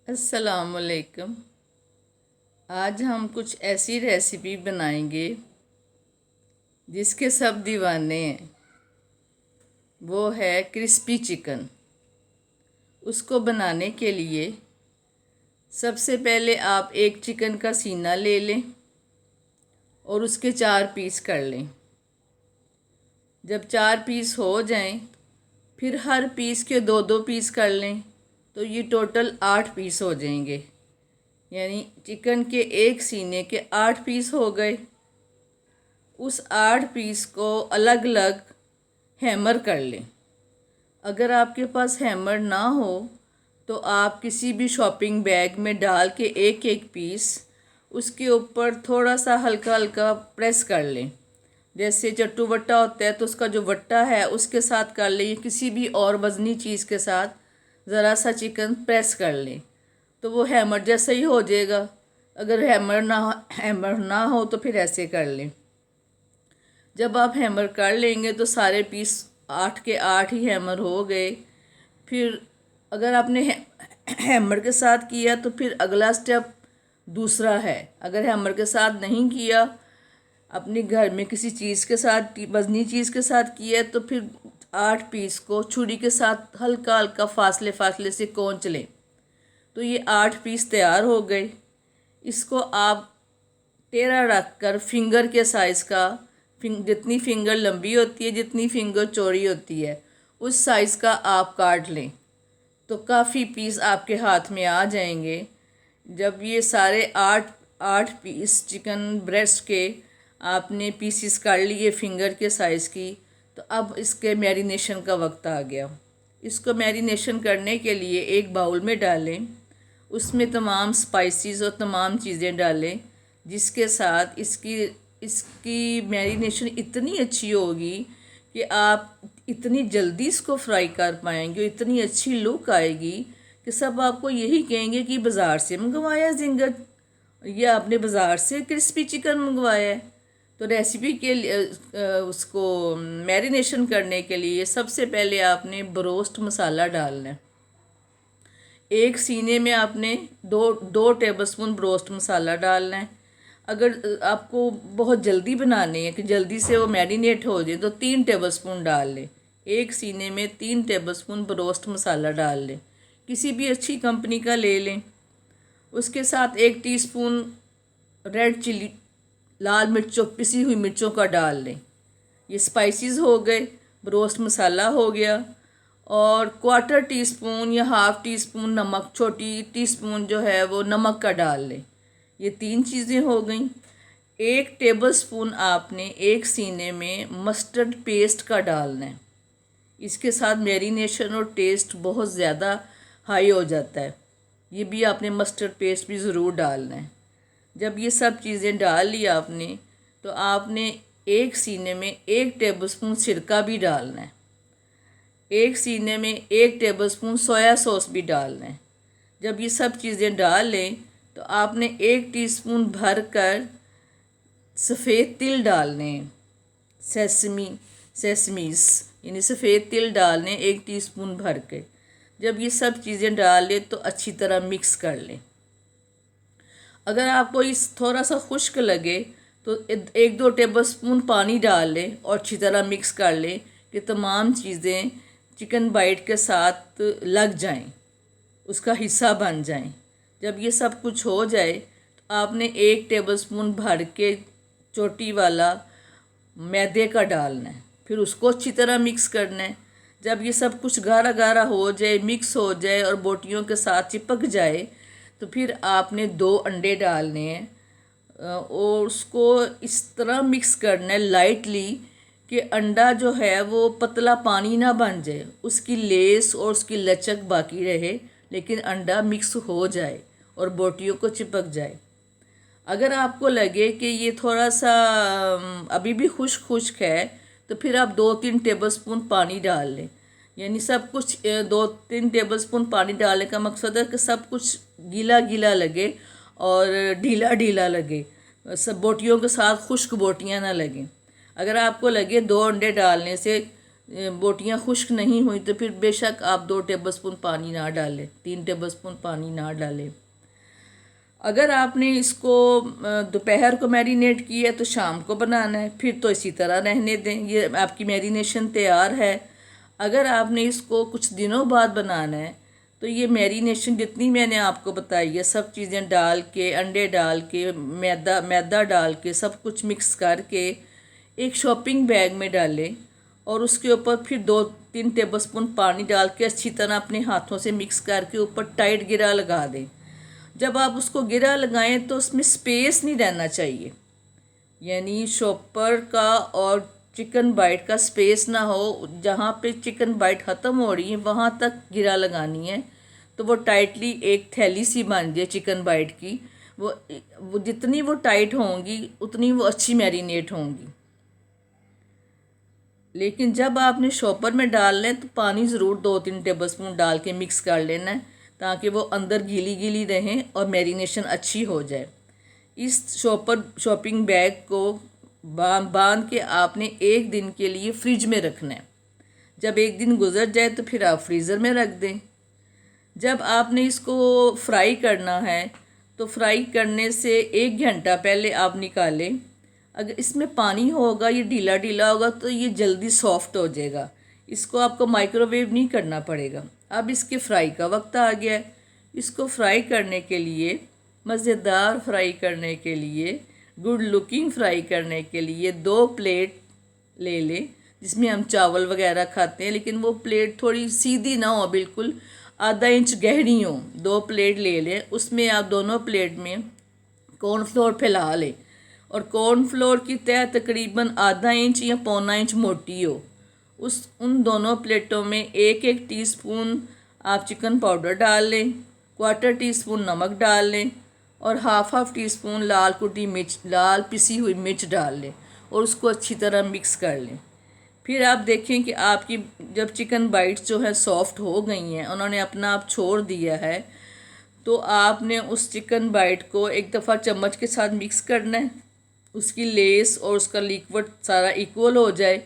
अस्सलामुअलैकुम। आज हम कुछ ऐसी रेसिपी बनाएंगे जिसके सब दीवाने हैं। वो है क्रिस्पी चिकन। उसको बनाने के लिए सबसे पहले आप एक चिकन का सीना ले लें और उसके 4 पीस कर लें। जब 4 पीस हो जाएं, फिर हर पीस के 2-2 पीस कर लें, तो ये टोटल 8 पीस हो जाएंगे। यानी चिकन के एक सीने के 8 पीस हो गए। उस 8 पीस को अलग अलग हैमर कर लें। अगर आपके पास हैमर ना हो तो आप किसी भी शॉपिंग बैग में डाल के एक एक पीस उसके ऊपर थोड़ा सा हल्का हल्का प्रेस कर लें। जैसे चट्टू वट्टा होता है तो उसका जो वट्टा है उसके साथ कर लें, किसी भी और वज़नी चीज़ के साथ ज़रा सा चिकन प्रेस कर लें तो वो हैमर जैसा ही हो जाएगा। अगर हैमर ना हो तो फिर ऐसे कर लें। जब आप हैमर कर लेंगे तो सारे पीस 8 के 8 ही हैमर हो गए। फिर अगर आपने हैमर के साथ किया तो फिर अगला स्टेप दूसरा है। अगर हैमर के साथ नहीं किया, अपने घर में किसी चीज़ के साथ, वज़नी चीज़ के साथ किया, तो फिर 8 पीस को छुरी के साथ हल्का हल्का फासले फासले से कोंच लें। तो ये 8 पीस तैयार हो गए। इसको आप टेढ़ा रख कर फिंगर के साइज़ का, जितनी फिंगर लंबी होती है, जितनी फिंगर चौड़ी होती है, उस साइज़ का आप काट लें तो काफ़ी पीस आपके हाथ में आ जाएंगे। जब ये सारे 8 पीस चिकन ब्रेस्ट के आपने पीसीस काट लिए फिंगर के साइज़ की, तो अब इसके मैरिनेशन का वक्त आ गया। इसको मैरिनेशन करने के लिए एक बाउल में डालें, उसमें तमाम स्पाइसेस और तमाम चीज़ें डालें, जिसके साथ इसकी इसकी मैरिनेशन इतनी अच्छी होगी कि आप इतनी जल्दी इसको फ्राई कर पाएंगे, इतनी अच्छी लुक आएगी कि सब आपको यही कहेंगे कि बाज़ार से मंगवाया जिंगट, या आपने बाज़ार से क्रिस्पी चिकन मंगवाया है। तो रेसिपी के लिए उसको मैरिनेशन करने के लिए सबसे पहले आपने ब्रोस्ट मसाला डालना है। एक सीने में आपने दो टेबलस्पून ब्रोस्ट मसाला डालना है। अगर आपको बहुत जल्दी बनाने हैं कि जल्दी से वो मैरिनेट हो जाए तो 3 टेबलस्पून डाल लें। एक सीने में 3 टेबलस्पून ब्रोस्ट मसाला डाल लें, किसी भी अच्छी कंपनी का ले लें। उसके साथ 1 टीस्पून रेड चिली, लाल मिर्चों, पिसी हुई मिर्चों का डाल लें। ये स्पाइसेस हो गए, ब्रोस्ट मसाला हो गया, और 1/4 टीस्पून या 1/2 टीस्पून नमक, छोटी टीस्पून जो है वो नमक का डाल लें। ये 3 चीज़ें हो गई। 1 टेबलस्पून आपने एक सीने में मस्टर्ड पेस्ट का डालना है। इसके साथ मैरिनेशन और टेस्ट बहुत ज़्यादा हाई हो जाता है। ये भी आपने मस्टर्ड पेस्ट भी ज़रूर डालना है। जब ये सब चीज़ें डाल ली आपने, तो आपने एक सीने में 1 टेबलस्पून सिरका भी डालना है। एक सीने में 1 टेबलस्पून सोया सॉस भी डालना है। जब ये सब चीज़ें डाल लें तो आपने 1 टीस्पून भर कर सफ़ेद तिल डालने हैं। सेसमीस यानी सफ़ेद तिल डालने 1 टीस्पून भर के। जब ये सब चीज़ें डाल लें तो अच्छी तरह मिक्स कर लें। अगर आपको इस थोड़ा सा खुश्क लगे तो 1-2 टेबलस्पून पानी डाल लें और अच्छी तरह मिक्स कर लें कि तमाम चीज़ें चिकन बाइट के साथ लग जाएं, उसका हिस्सा बन जाएं। जब ये सब कुछ हो जाए तो आपने 1 टेबलस्पून भर के चोटी वाला मैदे का डालना है। फिर उसको अच्छी तरह मिक्स करना है। जब ये सब कुछ गाढ़ा गाढ़ा हो जाए, मिक्स हो जाए और बोटियों के साथ चिपक जाए, तो फिर आपने 2 अंडे डालने हैं और उसको इस तरह मिक्स करना है लाइटली कि अंडा जो है वो पतला पानी ना बन जाए, उसकी लेस और उसकी लचक बाकी रहे, लेकिन अंडा मिक्स हो जाए और बोटियों को चिपक जाए। अगर आपको लगे कि ये थोड़ा सा अभी भी खुश्क है तो फिर आप 2-3 टेबलस्पून पानी डाल लें। यानी सब कुछ 2-3 टेबलस्पून पानी डालने का मकसद है कि सब कुछ गीला गीला लगे और ढीला ढीला लगे, सब बोटियों के साथ खुश्क बोटियां ना लगें। अगर आपको लगे 2 अंडे डालने से बोटियाँ खुश्क नहीं हुई तो फिर बेशक आप 2 टेबलस्पून पानी ना डालें, 3 टेबलस्पून पानी ना डालें। अगर आपने इसको दोपहर को मैरिनेट किया है तो शाम को बनाना है, फिर तो इसी तरह रहने दें, ये आपकी मैरिनेशन तैयार है। अगर आपने इसको कुछ दिनों बाद बनाना है तो ये मैरिनेशन जितनी मैंने आपको बताई है, सब चीज़ें डाल के, अंडे डाल के, मैदा डाल के, सब कुछ मिक्स करके एक शॉपिंग बैग में डालें और उसके ऊपर फिर 2-3 टेबलस्पून पानी डाल के अच्छी तरह अपने हाथों से मिक्स करके ऊपर टाइट गिरा लगा दें। जब आप उसको गिरा लगाएं तो उसमें स्पेस नहीं रहना चाहिए, यानी शॉपर का और चिकन बाइट का स्पेस ना हो। जहाँ पे चिकन बाइट ख़त्म हो रही है वहाँ तक गिरा लगानी है, तो वो टाइटली एक थैली सी बन जाए चिकन बाइट की। वो जितनी वो टाइट होंगी उतनी वो अच्छी मैरिनेट होंगी। लेकिन जब आपने शॉपर में डाल लें तो पानी ज़रूर 2-3 टेबलस्पून डाल के मिक्स कर लेना है, ताकि वो अंदर गीली गीली रहें और मैरिनेशन अच्छी हो जाए। इस शॉपिंग बैग को बांध के आपने 1 दिन के लिए फ्रिज में रखना है। जब 1 दिन गुजर जाए तो फिर आप फ्रीज़र में रख दें। जब आपने इसको फ्राई करना है तो फ्राई करने से 1 घंटा पहले आप निकालें। अगर इसमें पानी होगा, ये ढीला ढीला होगा तो ये जल्दी सॉफ्ट हो जाएगा। इसको आपको माइक्रोवेव नहीं करना पड़ेगा। अब इसके फ्राई का वक्त आ गया है। इसको फ्राई करने के लिए, मज़ेदार फ्राई करने के लिए, गुड लुकिंग फ्राई करने के लिए 2 प्लेट ले लें जिसमें हम चावल वगैरह खाते हैं, लेकिन वो प्लेट थोड़ी सीधी ना हो, बिल्कुल आधा इंच गहरी हो। 2 प्लेट ले लें, उसमें आप दोनों प्लेट में कॉर्नफ्लोर फैला लें और कॉर्नफ्लोर की तह तकरीबन आधा इंच या पौना इंच मोटी हो। उन दोनों प्लेटों में 1-1 टीस्पून आप चिकन पाउडर डाल लें, 1/4 टीस्पून नमक डाल लें और हाफ टीस्पून लाल पिसी हुई मिर्च डाल लें और उसको अच्छी तरह मिक्स कर लें। फिर आप देखें कि आपकी जब चिकन बाइट्स जो है सॉफ्ट हो गई हैं, उन्होंने अपना आप छोड़ दिया है, तो आपने उस चिकन बाइट को एक दफ़ा चम्मच के साथ मिक्स करना है, उसकी लेस और उसका लिक्विड सारा इक्वल हो जाए।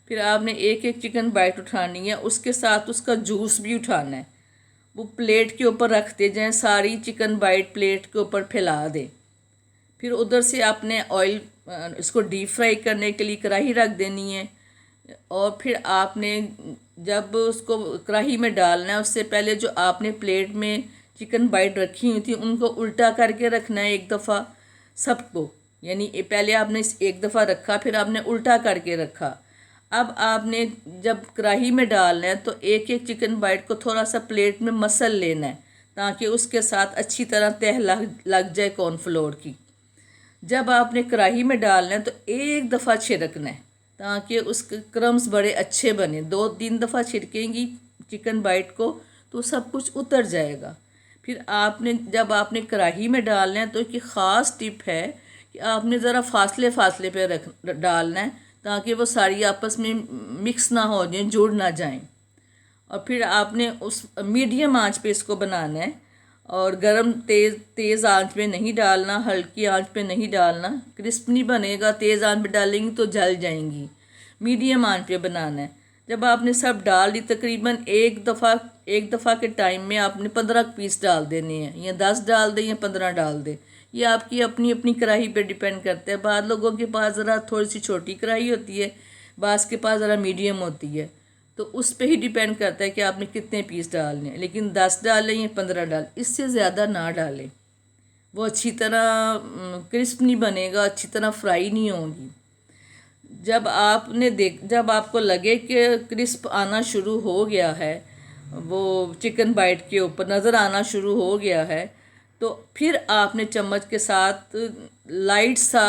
फिर आपने 1-1 चिकन बाइट उठानी है, उसके साथ उसका जूस भी उठाना है। वो प्लेट के ऊपर रखते जाएं, सारी चिकन बाइट प्लेट के ऊपर फैला दें। फिर उधर से आपने ऑयल इसको डीप फ्राई करने के लिए कढ़ाई रख देनी है और फिर आपने जब उसको कढ़ाई में डालना है उससे पहले जो आपने प्लेट में चिकन बाइट रखी हुई थी उनको उल्टा करके रखना है एक दफ़ा सबको, यानी पहले आपने एक दफ़ा रखा, फिर आपने उल्टा करके रखा। अब आपने जब कढ़ाई में डालना है तो 1-1 चिकन बाइट को थोड़ा सा प्लेट में मसल लेना है ताकि उसके साथ अच्छी तरह तह लग जाए कॉर्नफ्लोर की। जब आपने कढ़ाई में डालना है तो एक दफ़ा छिड़कना है ताकि उसके क्रम्स बड़े अच्छे बने। 2-3 दफ़ा छिड़केंगी चिकन बाइट को तो सब कुछ उतर जाएगा। फिर जब आपने कढ़ाई में डालना है तो एक ख़ास टिप है कि आपने ज़रा फासले पे डालना है ताकि वो सारी आपस में मिक्स ना हो जाए, जुड़ ना जाएं। और फिर आपने उस मीडियम आंच पे इसको बनाना है और गरम तेज़ आंच पे नहीं डालना, हल्की आंच पे नहीं डालना, क्रिस्प नहीं बनेगा। तेज़ आंच पे डालेंगी तो जल जाएंगी। मीडियम आंच पे बनाना है। जब आपने सब डाल दी, तकरीबन एक दफ़ा के टाइम में आपने 15 पीस डाल देने हैं, या 10 डाल दें या 15 डाल दें। ये आपकी अपनी अपनी कढ़ाई पे डिपेंड करता है। बाद लोगों के पास ज़रा थोड़ी सी छोटी कढ़ाई होती है, बाज़ के पास ज़रा मीडियम होती है, तो उस पे ही डिपेंड करता है कि आपने कितने पीस डालने हैं। लेकिन 10 डालें या 15 डालें, इससे ज़्यादा ना डालें। वो अच्छी तरह क्रिस्प नहीं बनेगा, अच्छी तरह फ्राई नहीं होगी। जब आपको लगे कि क्रिस्प आना शुरू हो गया है, वो चिकन बाइट के ऊपर नज़र आना शुरू हो गया है, तो फिर आपने चम्मच के साथ लाइट सा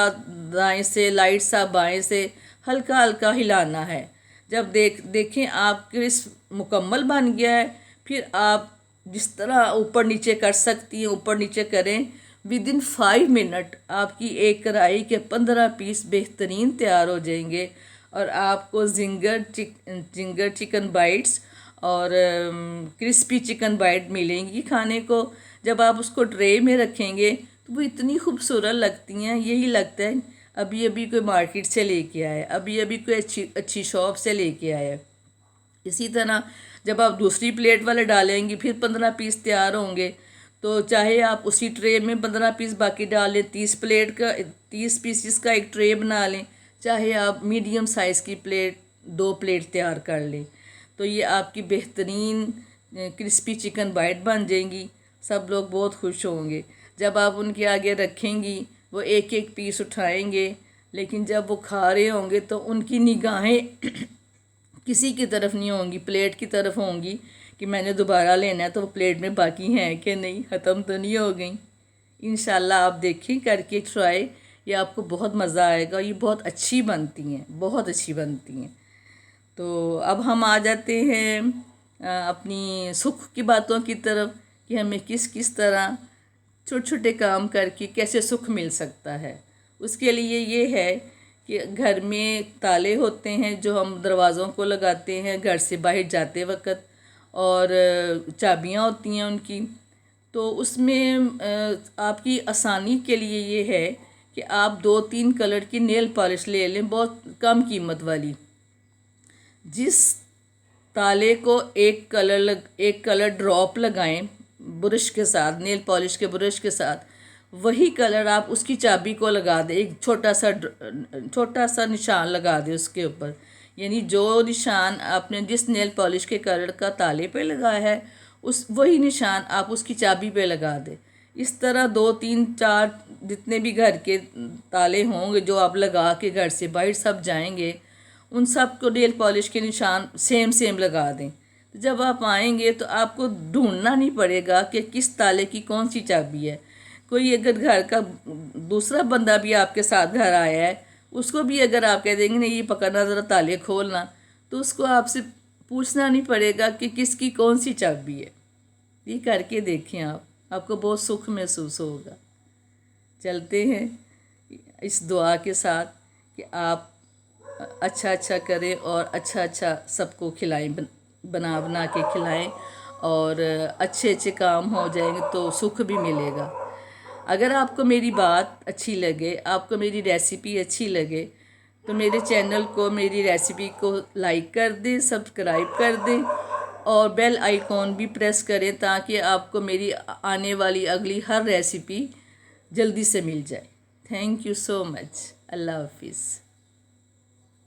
दाएं से लाइट सा बाएं से हल्का हल्का हिलाना है। जब देखें आप क्रिस्प मुकम्मल बन गया है, फिर आप जिस तरह ऊपर नीचे कर सकती हैं ऊपर नीचे करें। विदिन 5 मिनट आपकी एक कढ़ाई के 15 पीस बेहतरीन तैयार हो जाएंगे और आपको जिंगर चिकन बाइट्स और क्रिस्पी चिकन बाइट मिलेंगी खाने को। जब आप उसको ट्रे में रखेंगे तो वो इतनी खूबसूरत लगती हैं, यही लगता है अभी अभी कोई मार्केट से लेके आया, अभी अभी कोई अच्छी शॉप से लेके आया। इसी तरह जब आप दूसरी प्लेट वाले डालेंगी फिर 15 पीस तैयार होंगे। तो चाहे आप उसी ट्रे में 15 पीस बाकी डाल लें, 30 पीसीस का एक ट्रे बना लें, चाहे आप मीडियम साइज़ की प्लेट 2 प्लेट तैयार कर लें। तो ये आपकी बेहतरीन क्रिस्पी चिकन बाइट बन जाएंगी। सब लोग बहुत खुश होंगे। जब आप उनके आगे रखेंगी वो एक एक पीस उठाएंगे, लेकिन जब वो खा रहे होंगे तो उनकी निगाहें किसी की तरफ नहीं होंगी, प्लेट की तरफ होंगी कि मैंने दोबारा लेना है, तो वो प्लेट में बाकी हैं कि नहीं, ख़त्म तो नहीं हो गई। इंशाल्लाह आप देखिए करके ट्राई, ये आपको बहुत मज़ा आएगा। ये बहुत अच्छी बनती हैं, बहुत अच्छी बनती हैं। तो अब हम आ जाते हैं अपनी सुख की बातों की तरफ कि हमें किस किस तरह छोटे छोटे काम करके कैसे सुख मिल सकता है। उसके लिए ये है कि घर में ताले होते हैं जो हम दरवाज़ों को लगाते हैं घर से बाहर जाते वक्त, और चाबियां होती हैं उनकी। तो उसमें आपकी आसानी के लिए ये है कि आप 2-3 कलर की नेल पॉलिश ले लें, बहुत कम कीमत वाली। जिस ताले को एक कलर ड्रॉप लगाएं ब्रश के साथ, नेल पॉलिश के ब्रश के साथ, वही कलर आप उसकी चाबी को लगा दें। एक छोटा सा निशान लगा दें उसके ऊपर, यानी जो निशान आपने जिस नेल पॉलिश के कलर का ताले पे लगाया है उस वही निशान आप उसकी चाबी पे लगा दें। इस तरह 2-3-4 जितने भी घर के ताले होंगे जो आप लगा के घर से बाहर सब जाएंगे, उन सब को नेल पॉलिश के निशान सेम लगा दें। तो जब आप आएंगे तो आपको ढूंढना नहीं पड़ेगा कि किस ताले की कौन सी चाबी है। कोई अगर घर का दूसरा बंदा भी आपके साथ घर आया है, उसको भी अगर आप कह देंगे नहीं ये पकड़ना ज़रा ताले खोलना, तो उसको आपसे पूछना नहीं पड़ेगा कि किसकी कौन सी चाबी है। ये करके देखें आप, आपको बहुत सुख महसूस होगा। चलते हैं इस दुआ के साथ कि आप अच्छा करें और अच्छा सबको खिलाएं, बना के खिलाएं, और अच्छे काम हो जाएंगे तो सुख भी मिलेगा। अगर आपको मेरी बात अच्छी लगे, आपको मेरी रेसिपी अच्छी लगे, तो मेरे चैनल को, मेरी रेसिपी को लाइक कर दें, सब्सक्राइब कर दें और बेल आइकॉन भी प्रेस करें ताकि आपको मेरी आने वाली अगली हर रेसिपी जल्दी से मिल जाए। Thank you so much. अल्लाह हाफिज़।